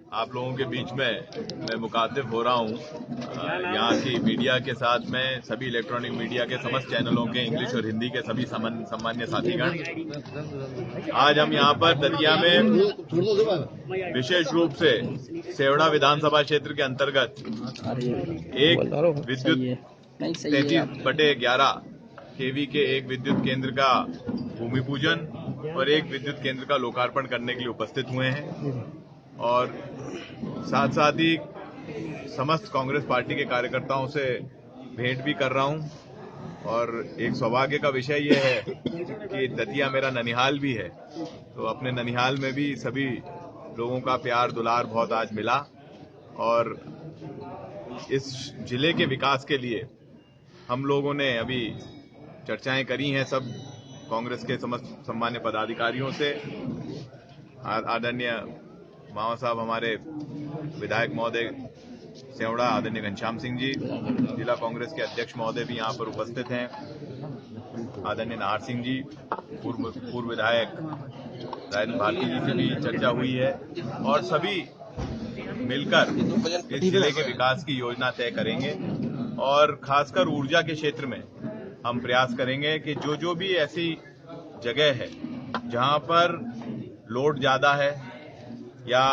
आप लोगों के बीच में मैं मुखातिब हो रहा हूँ। यहाँ की मीडिया के साथ में सभी इलेक्ट्रॉनिक मीडिया के समस्त चैनलों के इंग्लिश और हिंदी के सभी सम्मान्य साथीगण, आज हम यहाँ पर दतिया में विशेष रूप से सेवड़ा विधानसभा क्षेत्र के अंतर्गत एक विद्युत 33/11 केवी के एक विद्युत केंद्र का भूमि पूजन और एक विद्युत केंद्र का लोकार्पण करने के लिए उपस्थित हुए हैं और साथ साथ ही समस्त कांग्रेस पार्टी के कार्यकर्ताओं से भेंट भी कर रहा हूं। और एक सौभाग्य का विषय यह है कि दतिया मेरा ननिहाल भी है, तो अपने ननिहाल में भी सभी लोगों का प्यार दुलार बहुत आज मिला और इस जिले के विकास के लिए हम लोगों ने अभी चर्चाएं करी हैं सब कांग्रेस के समस्त सम्मान्य पदाधिकारियों से। आदरणीय मामा साहब हमारे विधायक महोदय सेवड़ा आदरणीय घनश्याम सिंह जी, जिला कांग्रेस के अध्यक्ष महोदय भी यहाँ पर उपस्थित हैं, आदरणीय नाहर सिंह जी, पूर्व विधायक राजेंद्र भारती जी से भी चर्चा हुई है और सभी मिलकर इस जिले के विकास की योजना तय करेंगे और खासकर ऊर्जा के क्षेत्र में हम प्रयास करेंगे कि जो भी ऐसी जगह है जहां पर लोड ज्यादा है या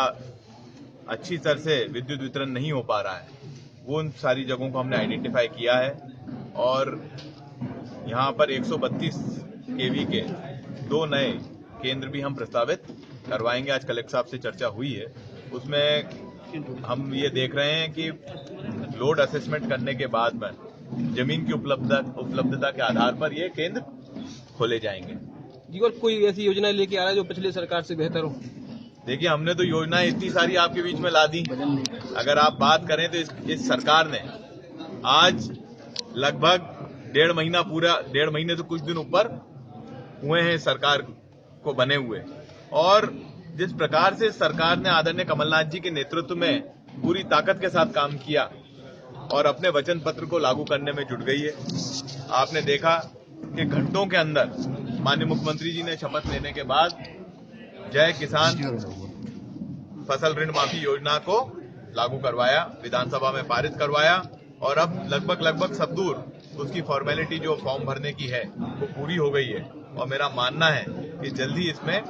अच्छी तरह से विद्युत वितरण नहीं हो पा रहा है, वो उन सारी जगहों को हमने आइडेंटिफाई किया है और यहां पर 132 केवी के 2 नए केंद्र भी हम प्रस्तावित करवाएंगे। आज कलेक्टर साहब से चर्चा हुई है, उसमें हम ये देख रहे हैं कि लोड असेसमेंट करने के बाद में जमीन की उपलब्धता के आधार पर ये केंद्र खोले जाएंगे। जी, और कोई ऐसी योजना लेके आ रहा है जो पिछली सरकार से बेहतर हो? देखिए, हमने तो योजनाएं इतनी सारी आपके बीच में ला दी। अगर आप बात करें तो इस सरकार ने आज लगभग 1.5 महीने से कुछ दिन ऊपर हुए हैं सरकार को बने हुए, और जिस प्रकार से सरकार ने आदरणीय कमलनाथ जी के नेतृत्व में पूरी ताकत के साथ काम किया और अपने वचन पत्र को लागू करने में जुट गई है। आपने देखा कि घंटों के अंदर माननीय मुख्यमंत्री जी ने शपथ लेने के बाद जय किसान फसल ऋण माफी योजना को लागू करवाया, विधानसभा में पारित करवाया और अब लगभग सब दूर उसकी फॉर्मेलिटी जो फॉर्म भरने की है वो पूरी हो गई है और मेरा मानना है कि जल्दी इसमें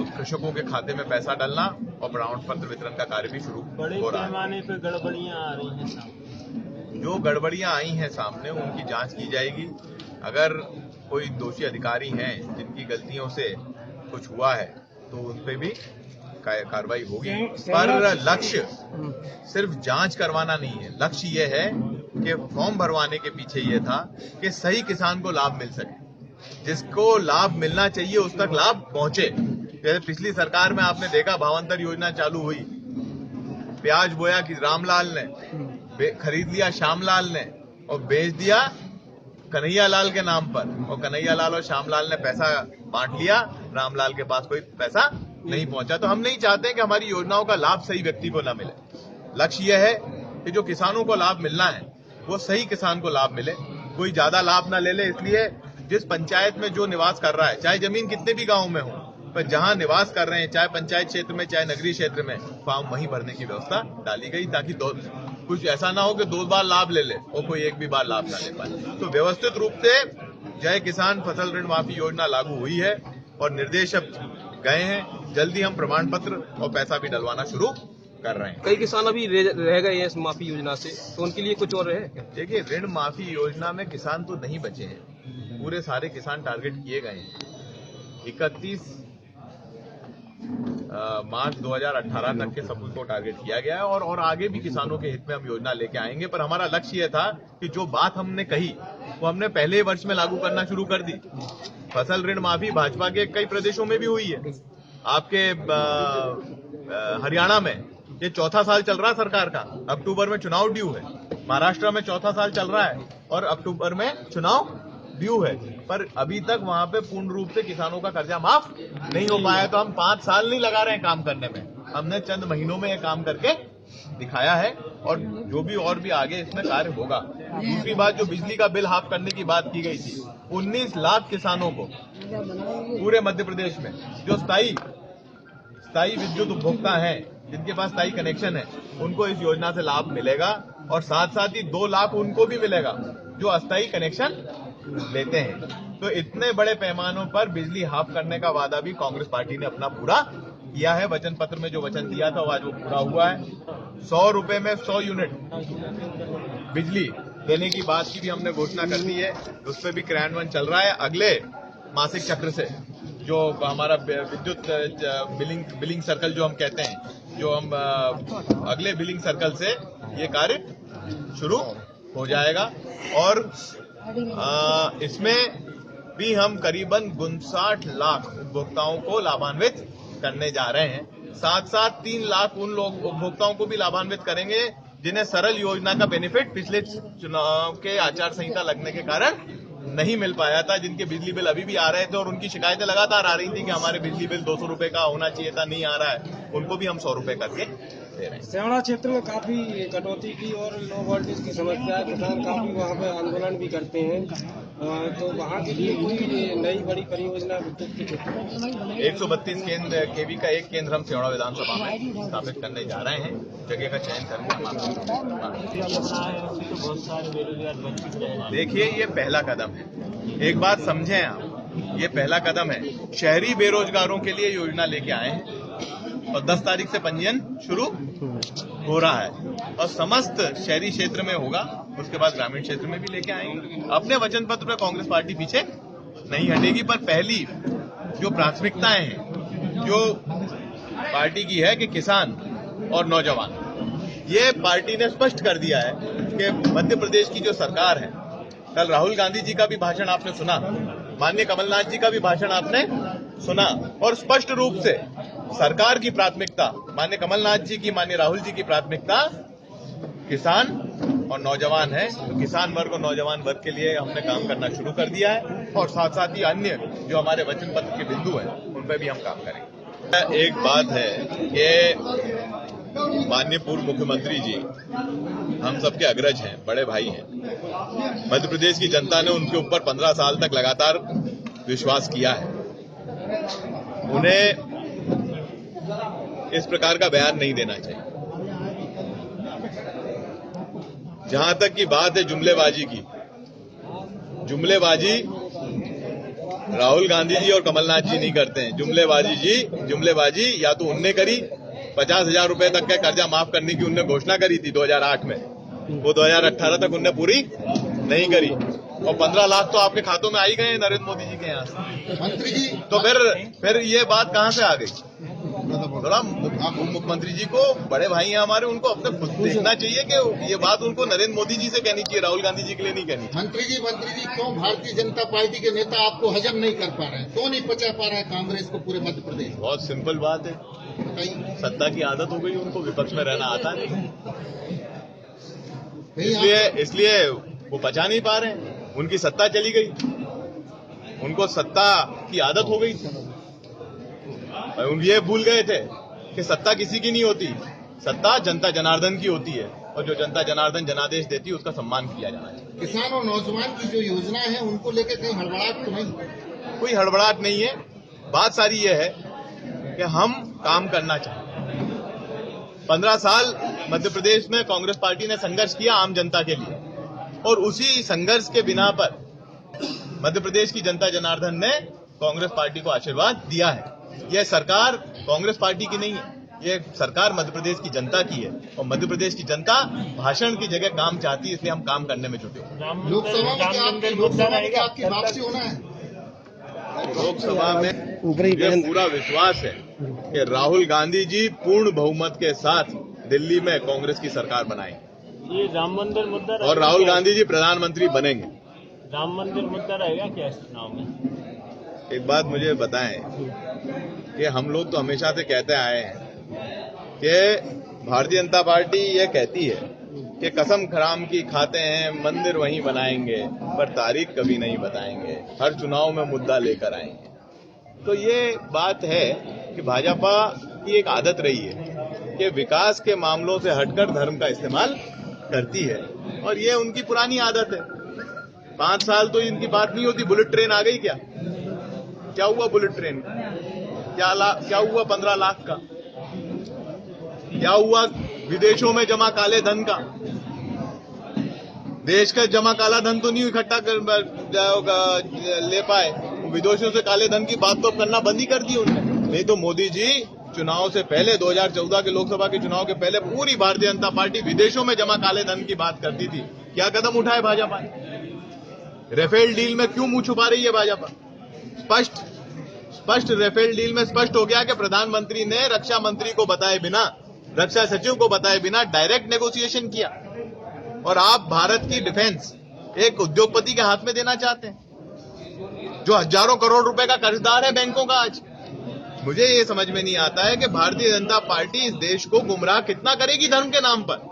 कृषकों के खाते में पैसा डालना और प्रमाण पत्र वितरण का कार्य भी शुरू हो रहा है। बड़े पैमाने पे गड़बड़ियां आ रही हैं सामने, जो गड़बड़ियां आई हैं सामने उनकी जांच की जाएगी। अगर कोई दोषी अधिकारी हैं जिनकी गलतियों से कुछ हुआ है तो उन पे भी कार्रवाई होगी, पर लक्ष्य सिर्फ जांच करवाना नहीं है। लक्ष्य ये है कि फॉर्म भरवाने के पीछे ये था कि सही किसान को लाभ मिल सके, जिसको लाभ मिलना चाहिए उस तक लाभ पहुंचे। जैसे पिछली सरकार में आपने देखा भावांतर योजना चालू हुई, प्याज बोया कि रामलाल ने, खरीद लिया श्यामलाल ने और बेच दिया कन्हैयालाल के नाम पर, और कन्हैयालाल और श्यामलाल ने पैसा बांट लिया, रामलाल के पास कोई पैसा नहीं पहुंचा। तो हम नहीं चाहते कि हमारी योजनाओं का लाभ सही व्यक्ति को न मिले। लक्ष्य यह है कि जो किसानों को लाभ मिलना है वो सही किसान को लाभ मिले, कोई ज्यादा लाभ न ले ले। इसलिए जिस पंचायत में जो निवास कर रहा है, चाहे जमीन कितने भी गांव में हो, पर जहां निवास कर रहे हैं, चाहे पंचायत क्षेत्र में चाहे नगरीय क्षेत्र में, फॉर्म वहीं भरने की व्यवस्था डाली गई ताकि कुछ ऐसा ना हो कि 2 बार लाभ ले ले और कोई एक भी बार लाभ ना ले पाए। तो व्यवस्थित रूप से जय किसान फसल ऋण माफी योजना लागू हुई है और निर्देश अब गए हैं। जल्दी हम प्रमाण पत्र और पैसा भी डलवाना शुरू कर रहे हैं। कई किसान अभी रह गए हैं इस माफी योजना से, तो उनके लिए कुछ और है? देखिए, ऋण माफी योजना में किसान तो नहीं बचे हैं, पूरे सारे किसान टारगेट किए गए हैं। 31 मार्च 2018 तक के सब को टारगेट किया गया है और आगे भी किसानों के हित में हम योजना लेके आएंगे। पर हमारा लक्ष्य यह था कि जो बात हमने कही वो हमने पहले वर्ष में लागू करना शुरू कर दी। फसल ऋण माफी भाजपा के कई प्रदेशों में भी हुई है। आपके हरियाणा में ये 4था साल चल रहा है सरकार का, अक्टूबर में चुनाव ड्यू है। महाराष्ट्र में 4था साल चल रहा है और अक्टूबर में चुनाव ड्यू है, पर अभी तक वहां पे पूर्ण रूप से किसानों का कर्जा माफ नहीं हो पाया। तो हम 5 साल नहीं लगा रहे हैं काम करने में, हमने चंद महीनों में ये काम करके दिखाया है और जो भी और भी आगे इसमें कार्य होगा। दूसरी बात, जो बिजली का बिल हाफ करने की बात की गई थी, 19 लाख किसानों को पूरे मध्य प्रदेश में जो स्थायी विद्युत उपभोक्ता हैं जिनके पास स्थायी कनेक्शन है उनको इस योजना से लाभ मिलेगा और साथ साथ ही 2 लाख उनको भी मिलेगा जो अस्थायी कनेक्शन लेते हैं। तो इतने बड़े पैमानों पर बिजली हाफ करने का वादा भी कांग्रेस पार्टी ने अपना पूरा किया है। वचन पत्र में जो वचन दिया था वो आज वो पूरा हुआ है। 100 रुपए में 100 यूनिट बिजली देने की बात की भी हमने घोषणा कर दी है, उस पर भी क्रियान्वयन चल रहा है। अगले मासिक चक्र से जो हमारा विद्युत बिलिंग सर्कल जो हम कहते हैं, जो हम अगले बिलिंग सर्कल से ये कार्य शुरू हो जाएगा और इसमें भी हम करीबन 59 लाख उपभोक्ताओं को लाभान्वित करने जा रहे हैं। साथ साथ 3 लाख उन लोग उपभोक्ताओं को भी लाभान्वित करेंगे जिन्हें सरल योजना का बेनिफिट पिछले चुनाव के आचार संहिता लगने के कारण नहीं मिल पाया था, जिनके बिजली बिल अभी भी आ रहे थे और उनकी शिकायतें लगातार आ रही थी कि हमारे बिजली बिल 200 रुपए का होना चाहिए था, नहीं आ रहा है, उनको भी हम 100 रुपए करके दे रहे हैं। सेवड़ा क्षेत्र में काफी कटौती की और लो वोल्टेज की समस्या है, किसान काफी वहाँ पे आंदोलन भी करते हैं, तो वहाँ के लिए कोई नई बड़ी परियोजना विद्युत के क्षेत्र में 132 केवी का एक केंद्र हम सेवड़ा विधानसभा में स्थापित करने जा रहे हैं। जगह का चयन करके देखिए, ये पहला कदम है। एक बात समझें आप, ये पहला कदम है। शहरी बेरोजगारों के लिए योजना लेके आए हैं और 10 तारीख से पंजीयन शुरू हो रहा है और समस्त शहरी क्षेत्र में होगा, उसके बाद ग्रामीण क्षेत्र में भी लेके आएंगे। अपने वचन पत्र में कांग्रेस पार्टी पीछे नहीं हटेगी, पर पहली जो प्राथमिकताएं हैं जो पार्टी की है कि किसान और नौजवान, ये पार्टी ने स्पष्ट कर दिया है कि मध्य प्रदेश की जो सरकार है, कल राहुल गांधी जी का भी भाषण आपने सुना, माननीय कमलनाथ जी का भी भाषण आपने सुना और स्पष्ट रूप से सरकार की प्राथमिकता, माननीय कमलनाथ जी की, माननीय राहुल जी की प्राथमिकता किसान और नौजवान है। तो किसान वर्ग और नौजवान वर्ग के लिए हमने काम करना शुरू कर दिया है और साथ साथ ही अन्य जो हमारे वचन पत्र के बिंदु हैं उन पर भी हम काम करेंगे। एक बात है कि माननीय पूर्व मुख्यमंत्री जी हम सबके अग्रज हैं, बड़े भाई हैं। मध्य प्रदेश की जनता ने उनके ऊपर 15 साल तक लगातार विश्वास किया है। उन्हें इस प्रकार का बयान नहीं देना चाहिए। जहां तक की बात है जुमलेबाजी की, जुमलेबाजी राहुल गांधी जी और कमलनाथ जी नहीं करते हैं। जुमलेबाजी या तो उनने करी, 50,000 रुपए तक का कर्जा माफ करने की उनने घोषणा करी थी 2008 में, वो 2018 तक उनने पूरी नहीं करी और 15 लाख तो आपके खातों में आ ही गए नरेंद्र मोदी जी के यहाँ से। मंत्री जी तो फिर ये बात कहां से आ गई? थोड़ा मुख्यमंत्री जी को, बड़े भाई हैं हमारे, उनको अपने खुद देखना चाहिए कि ये बात उनको नरेंद्र मोदी जी से कहनी चाहिए, राहुल गांधी जी के लिए नहीं कहनी। मंत्री जी क्यों भारतीय जनता पार्टी के नेता आपको हजम नहीं कर पा रहे हैं? क्यों नहीं पचा पा रहा है कांग्रेस को पूरे मध्य प्रदेश? बहुत सिंपल बात है, सत्ता की आदत हो गई उनको, विपक्ष में रहना आता नहीं, इसलिए वो पचा नहीं पा रहे हैं। उनकी सत्ता चली गई, उनको सत्ता की आदत हो गई। ये भूल गए थे कि सत्ता किसी की नहीं होती, सत्ता जनता जनार्दन की होती है और जो जनता जनार्दन जनादेश देती है उसका सम्मान किया जाना चाहिए। किसान और नौजवान की जो योजना है उनको लेकर कहीं हड़बड़ाहट तो नहीं? कोई हड़बड़ाहट नहीं है। बात सारी ये है कि हम काम करना चाहते हैं। 15 साल मध्य प्रदेश में कांग्रेस पार्टी ने संघर्ष किया आम जनता के लिए और उसी संघर्ष के बिना पर मध्य प्रदेश की जनता जनार्दन ने कांग्रेस पार्टी को आशीर्वाद दिया है। यह सरकार कांग्रेस पार्टी की नहीं है, ये सरकार मध्य प्रदेश की जनता की है और मध्य प्रदेश की जनता भाषण की जगह काम चाहती है, इसलिए हम काम करने में जुटे हैं। लोकसभा में आपकी वापसी होना है? लोकसभा में मुझे पूरा विश्वास है कि राहुल गांधी जी पूर्ण बहुमत के साथ दिल्ली में कांग्रेस की सरकार बनाएंगे। ये राम मंदिर मुद्दा और राहुल गांधी जी प्रधानमंत्री बनेंगे। राम मंदिर मुद्दा रहेगा क्या इस चुनाव में? एक बात मुझे बताएं कि हम लोग तो हमेशा से कहते आए हैं कि भारतीय जनता पार्टी ये कहती है कि कसम खराम की खाते हैं, मंदिर वहीं बनाएंगे, पर तारीख कभी नहीं बताएंगे, हर चुनाव में मुद्दा लेकर आएंगे। तो ये बात है कि भाजपा की एक आदत रही है कि विकास के मामलों से हटकर धर्म का इस्तेमाल करती है और ये उनकी पुरानी आदत है। 5 साल तो इनकी बात नहीं होती। बुलेट ट्रेन आ गई, क्या हुआ बुलेट ट्रेन? क्या हुआ 15 लाख का? क्या हुआ विदेशों में जमा काले धन का? देश का जमा काला धन तो नहीं इकट्ठा ले पाए, विदेशों से काले धन की बात तो करना बंद ही कर दी उन्होंने। नहीं तो मोदी जी चुनाव से पहले 2014 के लोकसभा के चुनाव के पहले पूरी भारतीय जनता पार्टी विदेशों में जमा काले धन की बात करती थी। क्या कदम उठाए भाजपा ने? राफेल डील में क्यों मुंह छुपा रही है भाजपा? स्पष्ट राफेल डील में स्पष्ट हो गया कि प्रधानमंत्री ने रक्षा मंत्री को बताए बिना, रक्षा सचिव को बताए बिना डायरेक्ट नेगोशिएशन किया। और आप भारत की डिफेंस एक उद्योगपति के हाथ में देना चाहते हैं जो हजारों करोड़ रुपए का कर्जदार है बैंकों का। आज मुझे ये समझ में नहीं आता है कि भारतीय जनता पार्टी इस देश को गुमराह कितना करेगी धर्म के नाम पर।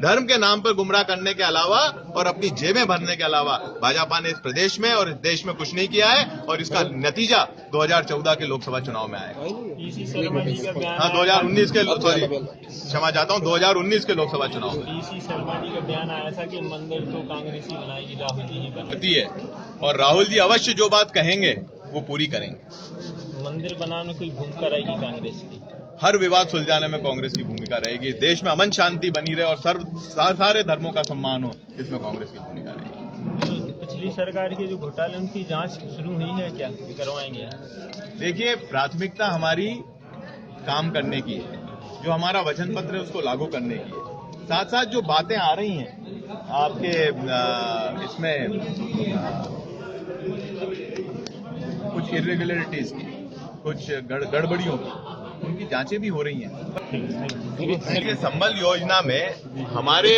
धर्म के नाम पर गुमराह करने के अलावा और अपनी जेबें भरने के अलावा भाजपा ने इस प्रदेश में और इस देश में कुछ नहीं किया है, और इसका नतीजा 2014 के लोकसभा चुनाव में आएगा। पीसी शर्मा जी का बयान, हाँ, 2019 के सॉरी क्षमा चाहता हूँ 2019 के लोकसभा चुनाव में पीसी शर्मा जी का बयान आया था कि मंदिर तो कांग्रेस ही बनाएगी, राहुल जी ही बनाएंगे। होती है, और राहुल जी अवश्य जो बात कहेंगे वो पूरी करेंगे। मंदिर बनाने की भूमिका रहेगी कांग्रेस की। हर विवाद सुलझाने में कांग्रेस की भूमिका रहेगी। देश में अमन शांति बनी रहे और सारे धर्मों का सम्मान हो, इसमें कांग्रेस की भूमिका रहेगी। पिछली सरकार के जो घोटाले उनकी जांच शुरू हुई है, क्या करवाएंगे? देखिए, प्राथमिकता हमारी काम करने की है, जो हमारा वचन पत्र है उसको लागू करने की है। साथ साथ जो बातें आ रही हैं आपके इसमें कुछ इरेगुलरिटीज की, कुछ गड़बड़ियों की, उनकी जांचें भी हो रही हैं। देखिए, संबल योजना में हमारे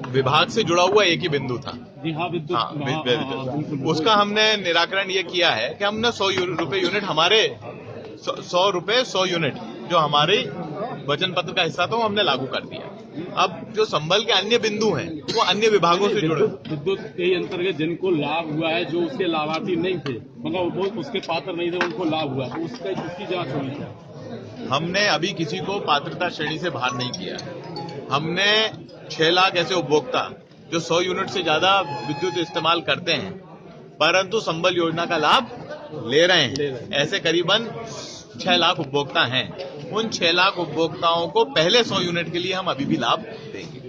विभाग से जुड़ा हुआ एक ही बिंदु था। उसका हमने निराकरण ये किया है कि हमने 100 रुपए यूनिट, हमारे 100 रुपए 100 यूनिट जो हमारे वचन पत्र का हिस्सा था वो हमने लागू कर दिया। अब जो संबल के अन्य बिंदु हैं वो अन्य विभागों से जुड़े। विद्युत के अंतर्गत जिनको लाभ हुआ है, जो उसके लाभार्थी नहीं थे, मतलब वो उसके पात्र नहीं थे, उनको लाभ हुआ, तो उसकी जांच हुई है। हमने अभी किसी को पात्रता श्रेणी से बाहर नहीं किया। हमने 6 लाख ऐसे उपभोक्ता जो 100 यूनिट से ज्यादा विद्युत इस्तेमाल करते हैं परंतु संबल योजना का लाभ ले रहे हैं, ऐसे करीबन 6 लाख उपभोक्ता हैं। उन 6 लाख उपभोक्ताओं को पहले 100 यूनिट के लिए हम अभी भी लाभ देंगे।